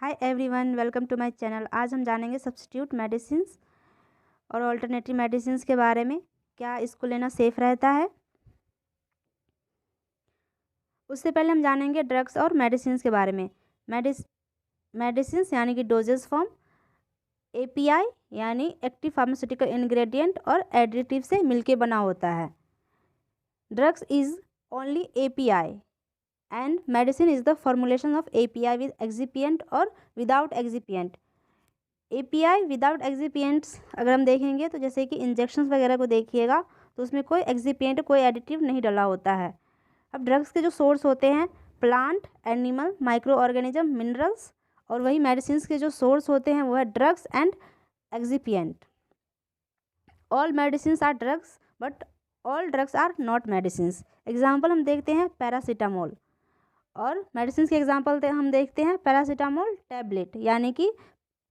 Hi everyone, welcome to my channel. आज हम जानेंगे सब्स्टिट्यूट मेडिसिन्स और ऑल्टरनेटिव मेडिसिन्स के बारे में। क्या इसको लेना सेफ़ रहता है? उससे पहले हम जानेंगे ड्रग्स और मेडिसिन्स के बारे में। मेडिसिन्स यानी कि डोजेस फॉर्म, एपीआई यानी एक्टिव फार्मास्यूटिकल इंग्रेडिएंट और एडिटिव से मिलके बना होता है। Drugs is only API and medicine is the formulation of API with excipient और without excipient। API without excipients अगर हम देखेंगे तो जैसे कि इंजेक्शंस वगैरह को देखिएगा तो उसमें कोई एक्सिपिएंट कोई एडिटिव नहीं डला होता है। अब ड्रग्स के जो सोर्स होते हैं plant, animal, micro organism, minerals, और वही मेडिसिन के जो सोर्स होते हैं वो है drugs and excipient. All medicine are drugs but all drugs are not medicine. Example हम देखते हैं पैरासीटामोल, और मेडिसिन के एग्जांपल हम देखते हैं पैरासीटामोल टैबलेट, यानी कि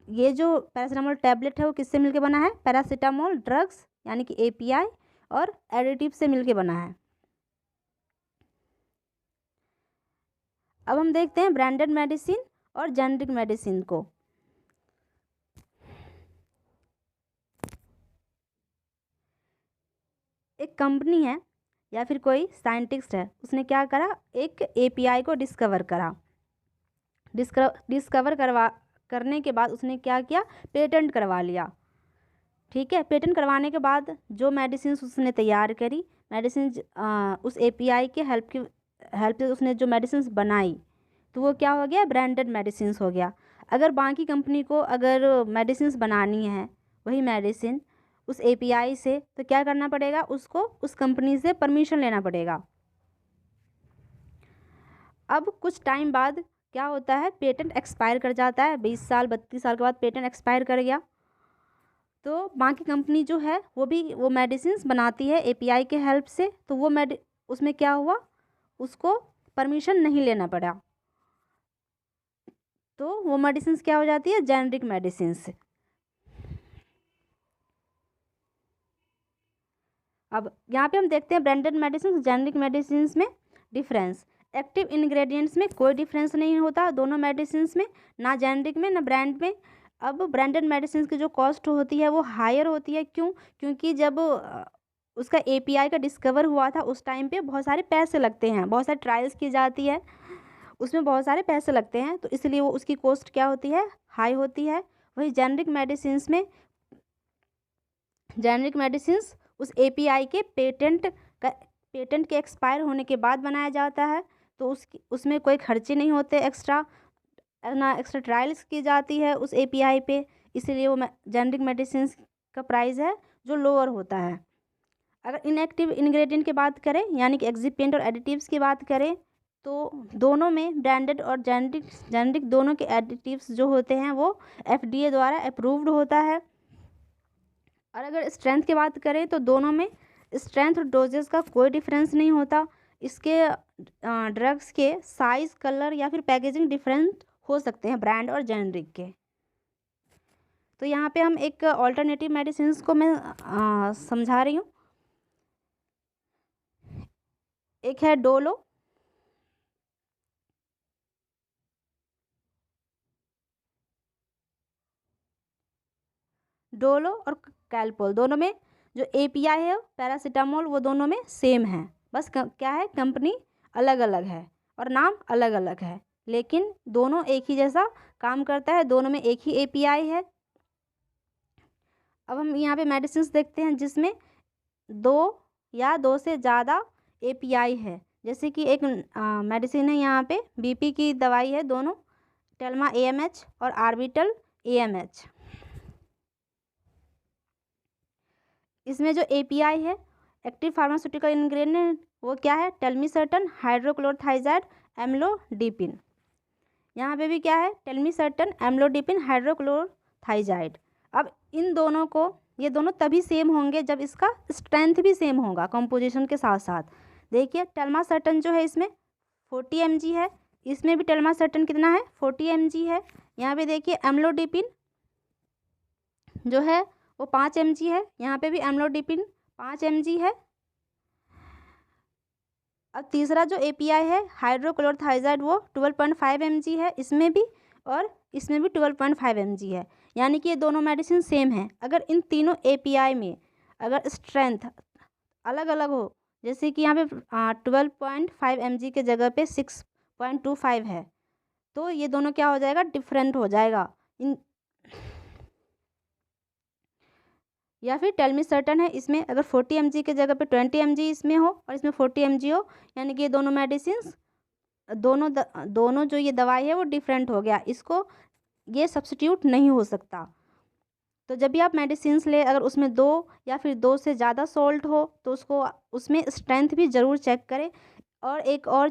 ये जो पैरासीटामोल टैबलेट है वो किससे मिलके बना है? पैरासीटामोल ड्रग्स यानी कि एपीआई और एडिटिव से मिलके बना है। अब हम देखते हैं ब्रांडेड मेडिसिन और जेनरिक मेडिसिन को। एक कंपनी है या फिर कोई साइंटिस्ट है, उसने क्या करा, एक एपीआई को डिस्कवर करा। डिस्कवर करने के बाद उसने क्या किया, पेटेंट करवा लिया। ठीक है, पेटेंट करवाने के बाद जो मेडिसिन उसने तैयार करी, मेडिसिन उस एपीआई के हेल्प से उसने जो मेडिसिन बनाई तो वो क्या हो गया, ब्रांडेड मेडिसिन हो गया। अगर बाकी कंपनी को अगर मेडिसिन बनानी है वही मेडिसिन उस एपीआई से, तो क्या करना पड़ेगा, उसको उस कंपनी से परमिशन लेना पड़ेगा। अब कुछ टाइम बाद क्या होता है, पेटेंट एक्सपायर कर जाता है। 20 साल 32 साल के बाद पेटेंट एक्सपायर कर गया तो बाकी कंपनी जो है वो भी वो मेडिसिन बनाती है एपीआई के हेल्प से, तो वो उसमें क्या हुआ, उसको परमिशन नहीं लेना पड़ा, तो वो मेडिसिन क्या हो जाती है, जेनरिक मेडिसिन। अब यहाँ पे हम देखते हैं ब्रांडेड मेडिसिन जेनरिक मेडिसिन में डिफरेंस। एक्टिव इंग्रेडिएंट्स में कोई डिफरेंस नहीं होता दोनों मेडिसिन में, ना जेनरिक में ना ब्रांड में। अब ब्रांडेड मेडिसिन की जो कॉस्ट होती है वो हायर होती है। क्यों? क्योंकि जब उसका एपीआई का डिस्कवर हुआ था उस टाइम पे बहुत सारे पैसे लगते हैं, बहुत सारी ट्रायल्स की जाती है, उसमें बहुत सारे पैसे लगते हैं, तो इसलिए वो उसकी कॉस्ट क्या होती है, हाई होती है। वही जेनरिक मेडिसिन उस एपीआई के पेटेंट के एक्सपायर होने के बाद बनाया जाता है, तो उसमें कोई खर्चे नहीं होते एक्स्ट्रा, ना एक्स्ट्रा ट्रायल्स की जाती है उस एपीआई पे, इसलिए वो जेनरिक मेडिसिन का प्राइस है जो लोअर होता है। अगर इनएक्टिव इंग्रेडिएंट की बात करें यानी कि एक्सिपिएंट और एडिटिव्स की बात करें तो दोनों में ब्रांडेड और जेनरिक दोनों के एडिटिव्स जो होते हैं वो एफडीए द्वारा अप्रूव्ड होता है। और अगर स्ट्रेंथ की बात करें तो दोनों में स्ट्रेंथ और डोजेस का कोई डिफरेंस नहीं होता। इसके ड्रग्स के साइज़, कलर या फिर पैकेजिंग डिफरेंट हो सकते हैं ब्रांड और जेनरिक के। तो यहाँ पे हम एक ऑल्टरनेटिव मेडिसिन को मैं समझा रही हूँ। एक है डोलो, और कैलपोल, दोनों में जो एपीआई है पैरासीटामोल वो दोनों में सेम है, बस क्या है, कंपनी अलग अलग है और नाम अलग अलग है, लेकिन दोनों एक ही जैसा काम करता है, दोनों में एक ही एपीआई है। अब हम यहाँ पे मेडिसिन देखते हैं जिसमें दो या दो से ज़्यादा एपीआई है, जैसे कि एक मेडिसिन है यहाँ पे बीपी की दवाई है, दोनों टेल्मा एएमएच और आर्बिटल एएमएच। इसमें जो एपीआई है एक्टिव फार्मास्यूटिकल इंग्रेडिएंट वो क्या है, टेल्मिसर्टन हाइड्रोक्लोरोथाइजाइड एम्लोडिपिन। यहाँ पे भी क्या है, टेल्मिसर्टन एम्लोडिपिन हाइड्रोक्लोरोथाइजाइड। अब इन दोनों को, ये दोनों तभी सेम होंगे जब इसका स्ट्रेंथ भी सेम होगा कंपोजिशन के साथ साथ। देखिए टेल्मासर्टन जो है इसमें 40 mg है, इसमें भी टेल्मासर्टन कितना है, 40 mg है। यहाँ पे देखिए एम्लोडिपिन जो है वो 5 mg है, यहाँ पे भी एम्लोडिपिन 5 mg है। अब तीसरा जो एपीआई है हाइड्रोक्लोरोथाइजाइड वो 12.5 mg है, इसमें भी और इसमें भी 12.5 mg है, यानी कि ये दोनों मेडिसिन सेम है। अगर इन तीनों API में अगर स्ट्रेंथ अलग अलग हो, जैसे कि यहाँ पे 12.5 mg के जगह पे 6.25 है, तो ये दोनों क्या हो जाएगा, डिफरेंट हो जाएगा। या फिर टेल मी सर्टन है, इसमें अगर 40 mg के जगह पे 20 mg इसमें हो और इसमें 40 mg हो, यानी कि ये दोनों मेडिसिन दोनों जो ये दवाई है वो डिफरेंट हो गया, इसको ये सब्स्टिट्यूट नहीं हो सकता। तो जब भी आप मेडिसिन्स ले, अगर उसमें 2 या फिर 2 से ज़्यादा सॉल्ट हो तो उसको उसमें स्ट्रेंथ भी ज़रूर चेक करें। और एक और